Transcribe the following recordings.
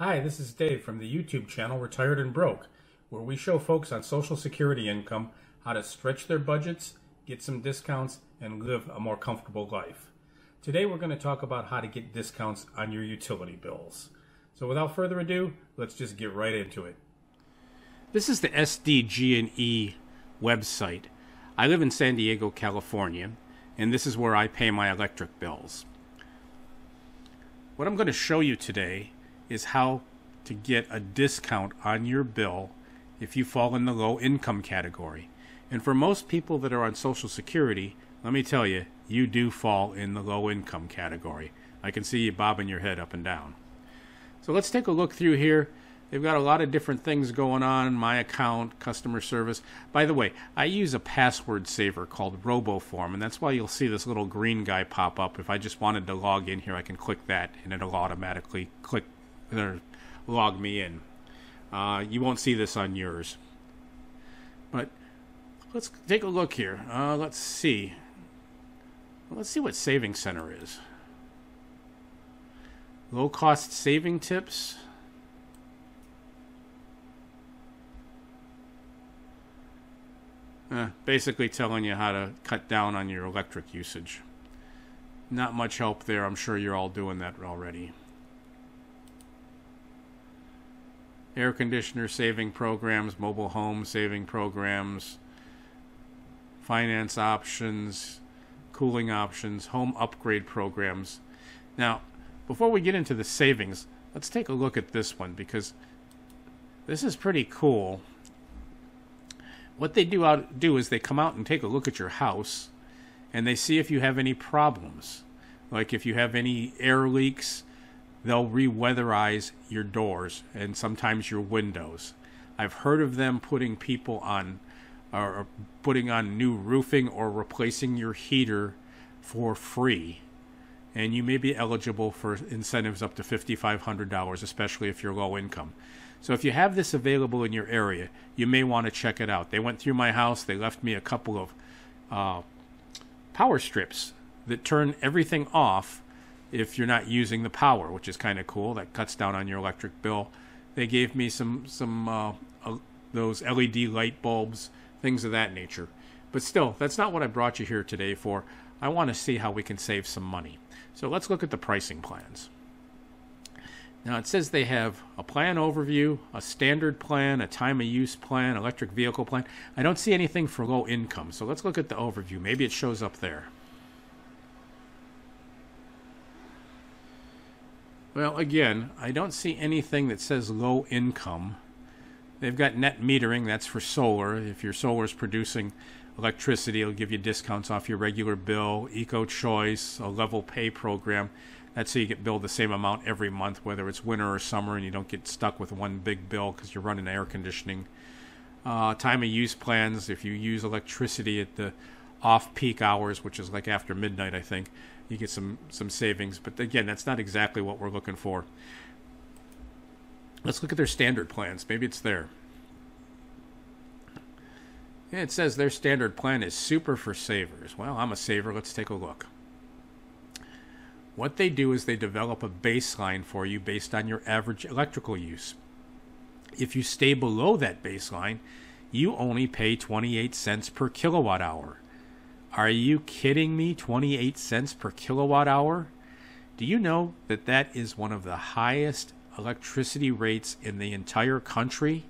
Hi, this is Dave from the YouTube channel Retired and Broke, where we show folks on Social Security income how to stretch their budgets, get some discounts, and live a more comfortable life. Today we're going to talk about how to get discounts on your utility bills. So without further ado, let's just get right into it. This is the SDG&E website. I live in San Diego, California, and this is where I pay my electric bills. What I'm going to show you today is how to get a discount on your bill if you fall in the low income category. And for most people that are on Social Security, let me tell you, you do fall in the low income category. I can see you bobbing your head up and down. So let's take a look through here. They've got a lot of different things going on. My account, customer service. By the way, I use a password saver called RoboForm, and that's why you'll see this little green guy pop up. If I just wanted to log in here, I can click that, and it'll automatically log me in. You won't see this on yours. But let's take a look here. Let's see. Let's see what Saving Center is. Low cost saving tips. Basically telling you how to cut down on your electric usage. Not much help there. I'm sure you're all doing that already. Air conditioner saving programs, mobile home saving programs, finance options, cooling options, home upgrade programs. Now, before we get into the savings, let's take a look at this one because this is pretty cool. What they do is they come out and take a look at your house and they see if you have any problems. Like if you have any air leaks, they'll re-weatherize your doors and sometimes your windows. I've heard of them putting people on or putting on new roofing or replacing your heater for free. And you may be eligible for incentives up to $5,500, especially if you're low income. So if you have this available in your area, you may want to check it out. They went through my house. They left me a couple of power strips that turn everything off if you're not using the power, which is kind of cool. That cuts down on your electric bill. They gave me some those LED light bulbs, things of that nature. But still, that's not what I brought you here today for. I want to see how we can save some money. So let's look at the pricing plans. Now it says they have a plan overview, a standard plan, a time of use plan, electric vehicle plan. I don't see anything for low income, so let's look at the overview. Maybe it shows up there. Well, again, I don't see anything that says low income. They've got net metering, that's for solar. If your solar is producing electricity, it'll give you discounts off your regular bill. Eco Choice, a level pay program. That's so you get billed the same amount every month, whether it's winter or summer, and you don't get stuck with one big bill because you're running air conditioning. Time of use plans, if you use electricity at the off-peak hours, which is like after midnight, I think, you get some savings. But again, that's not exactly what we're looking for. Let's look at their standard plans. Maybe it's there. Yeah, it says their standard plan is super for savers. Well, I'm a saver. Let's take a look. What they do is they develop a baseline for you based on your average electrical use. If you stay below that baseline, you only pay 28 cents per kilowatt hour. Are you kidding me? 28 cents per kilowatt hour? Do you know that that is one of the highest electricity rates in the entire country?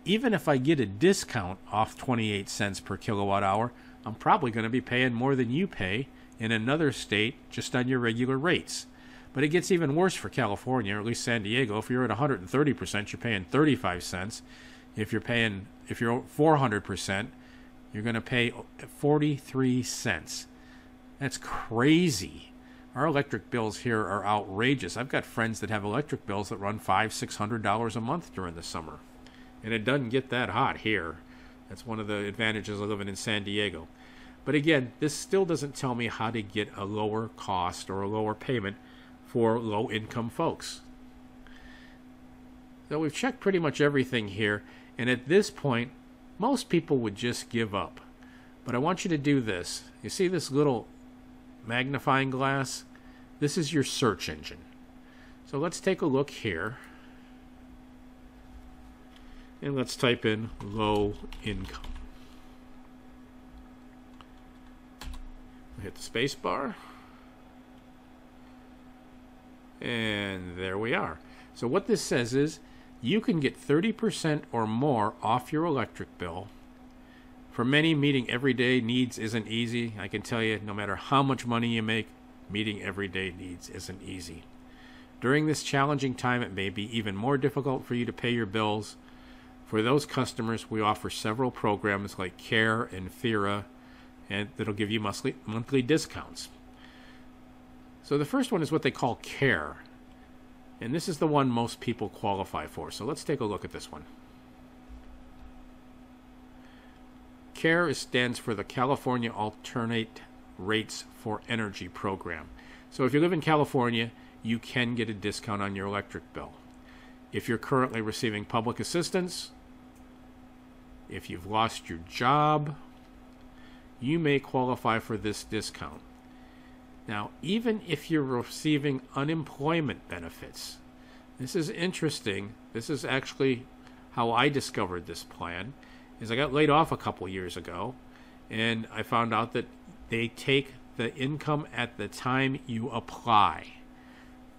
Even if I get a discount off 28 cents per kilowatt hour, I'm probably going to be paying more than you pay in another state just on your regular rates. But it gets even worse for California, or at least San Diego. If you're at 130%, you're paying 35 cents. If you're 400%, you're going to pay 43 cents. That's crazy. Our electric bills here are outrageous. I've got friends that have electric bills that run $500-$600 a month during the summer. And it doesn't get that hot here. That's one of the advantages of living in San Diego. But again, this still doesn't tell me how to get a lower cost or a lower payment for low-income folks. So we've checked pretty much everything here. And at this point, most people would just give up. But I want you to do this. You see this little magnifying glass? This is your search engine. So let's take a look here. And let's type in low income. Hit the space bar. And there we are. So what this says is you can get 30% or more off your electric bill. For many, meeting everyday needs isn't easy. I can tell you, no matter how much money you make, meeting everyday needs isn't easy. During this challenging time, it may be even more difficult for you to pay your bills. For those customers, we offer several programs like CARE and FERA, and that'll give you monthly discounts. So the first one is what they call CARE. And this is the one most people qualify for. So let's take a look at this one. CARE stands for the California Alternate Rates for Energy program. So if you live in California, you can get a discount on your electric bill. If you're currently receiving public assistance, if you've lost your job, you may qualify for this discount. Now, even if you're receiving unemployment benefits, this is interesting. This is actually how I discovered this plan. Is I got laid off a couple years ago, and I found out that they take the income at the time you apply.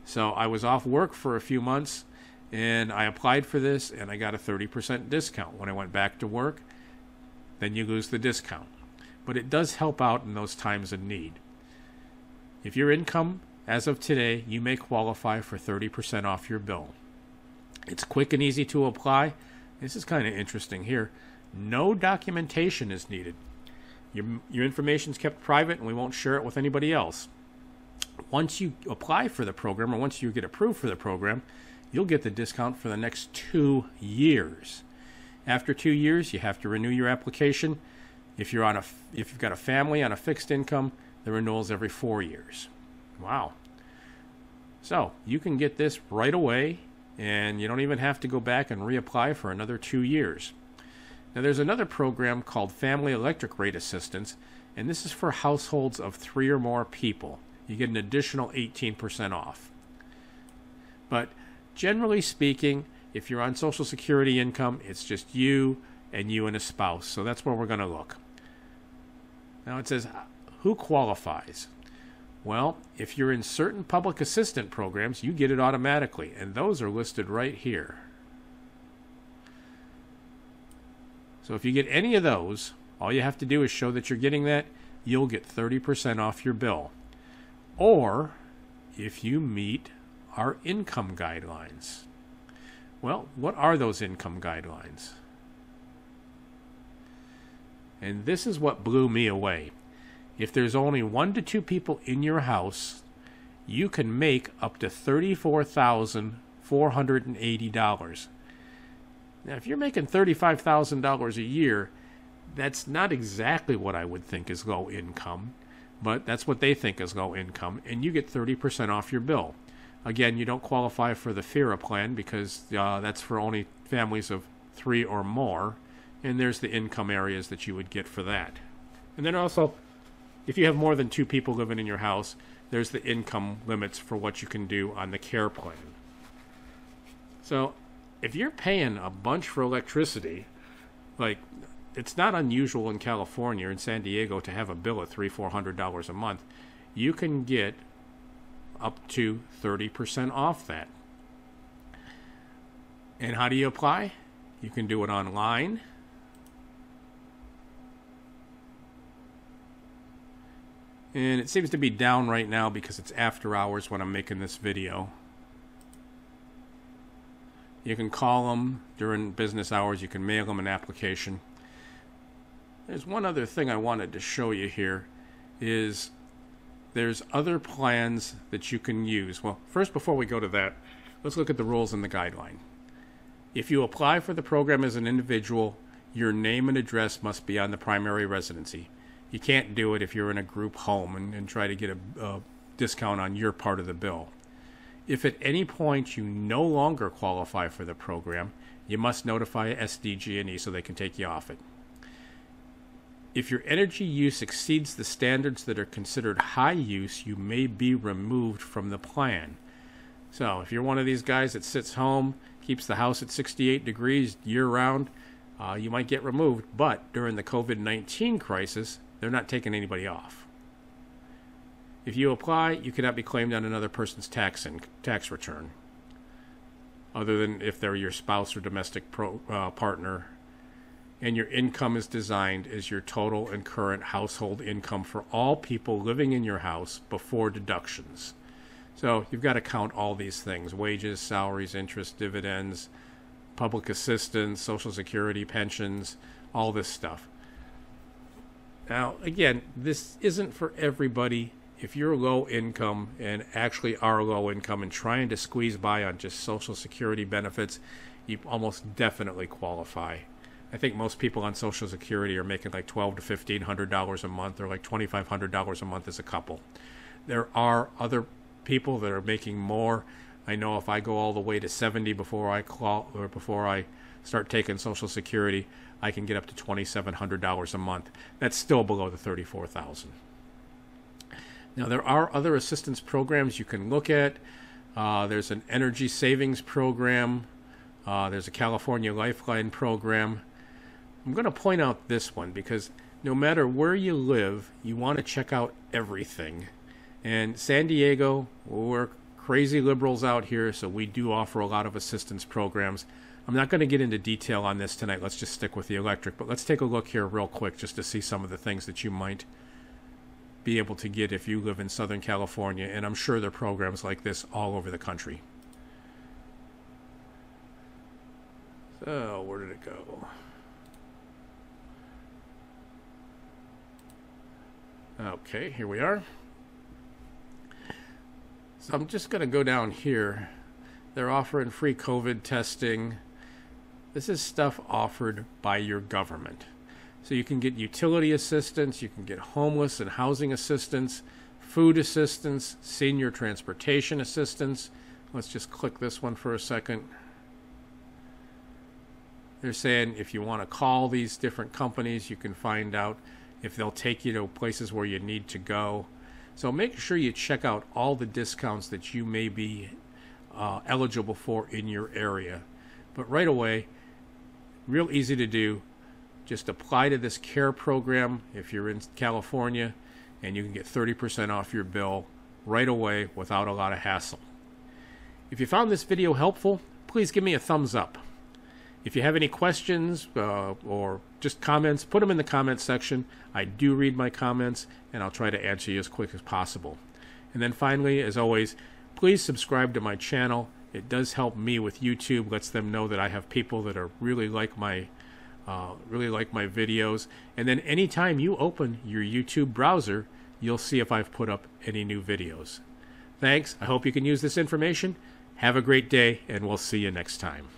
So I was off work for a few months, and I applied for this, and I got a 30% discount. When I went back to work, then you lose the discount. But it does help out in those times of need. If your income, as of today, you may qualify for 30% off your bill. It's quick and easy to apply. This is kind of interesting here. No documentation is needed. Your information is kept private, and we won't share it with anybody else. Once you apply for the program, or once you get approved for the program, you'll get the discount for the next 2 years. After 2 years, you have to renew your application. If you've got a family on a fixed income, the renewal's every 4 years. Wow. So you can get this right away, and you don't even have to go back and reapply for another 2 years. Now there's another program called Family Electric Rate Assistance, and this is for households of 3 or more people. You get an additional 18% off. But generally speaking, if you're on Social Security income, it's just you and a spouse. So that's where we're going to look. Now it says, who qualifies? Well, if you're in certain public assistance programs, you get it automatically, and those are listed right here. So if you get any of those, all you have to do is show that you're getting that. You'll get 30% off your bill. Or if you meet our income guidelines. Well, what are those income guidelines? And this is what blew me away. If there's only 1 to 2 people in your house, you can make up to $34,480. Now, if you're making $35,000 a year, that's not exactly what I would think is low income, but that's what they think is low income, and you get 30% off your bill. Again, you don't qualify for the FERA plan because that's for only families of 3 or more, and there's the income areas that you would get for that. And then also, if you have more than 2 people living in your house, there's the income limits for what you can do on the CARE plan. So if you're paying a bunch for electricity, like it's not unusual in California or in San Diego to have a bill of $300-400 a month, you can get up to 30% off that. And how do you apply? You can do it online. And it seems to be down right now because it's after hours when I'm making this video. You can call them during business hours. You can mail them an application. There's one other thing I wanted to show you here is there's other plans that you can use. Well, first, before we go to that, let's look at the rules in the guideline. If you apply for the program as an individual, your name and address must be on the primary residency. You can't do it if you're in a group home and try to get a discount on your part of the bill. If at any point you no longer qualify for the program, you must notify SDG&E so they can take you off it. If your energy use exceeds the standards that are considered high use, you may be removed from the plan. So if you're one of these guys that sits home, keeps the house at 68 degrees year-round, you might get removed. But during the COVID-19 crisis, they're not taking anybody off. If you apply, you cannot be claimed on another person's tax return, other than if they're your spouse or domestic partner, and your income is designed as your total and current household income for all people living in your house before deductions. So you've got to count all these things: wages, salaries, interest, dividends, public assistance, Social Security, pensions, all this stuff. Now, again, this isn't for everybody. If you're low income and actually are low income and trying to squeeze by on just Social Security benefits, you almost definitely qualify. I think most people on Social Security are making like $1,200 to $1,500 a month, or like $2,500 a month as a couple. There are other people that are making more. I know if I go all the way to 70 before I start taking Social Security, I can get up to $2,700 a month. That's still below the $34,000. Now, there are other assistance programs you can look at. There's an energy savings program. There's a California Lifeline program. I'm going to point out this one because no matter where you live, you want to check out everything. And San Diego, we're crazy liberals out here, so we do offer a lot of assistance programs. I'm not going to get into detail on this tonight. Let's just stick with the electric. But let's take a look here real quick just to see some of the things that you might be able to get if you live in Southern California, and I'm sure there are programs like this all over the country. So, where did it go? Okay, here we are. So I'm just going to go down here. They're offering free COVID testing. This is stuff offered by your government. So you can get utility assistance, you can get homeless and housing assistance, food assistance, senior transportation assistance. Let's just click this one for a second. They're saying if you want to call these different companies, you can find out if they'll take you to places where you need to go. So make sure you check out all the discounts that you may be eligible for in your area. But right away, real easy to do. Just apply to this CARE program if you're in California, and you can get 30% off your bill right away without a lot of hassle. If you found this video helpful, please give me a thumbs up. If you have any questions or just comments, put them in the comments section. I do read my comments, and I'll try to answer you as quick as possible. And then finally, as always, please subscribe to my channel. It does help me with YouTube, lets them know that I have people that are really like my videos. And then anytime you open your YouTube browser, you'll see if I've put up any new videos. Thanks. I hope you can use this information. Have a great day, and we'll see you next time.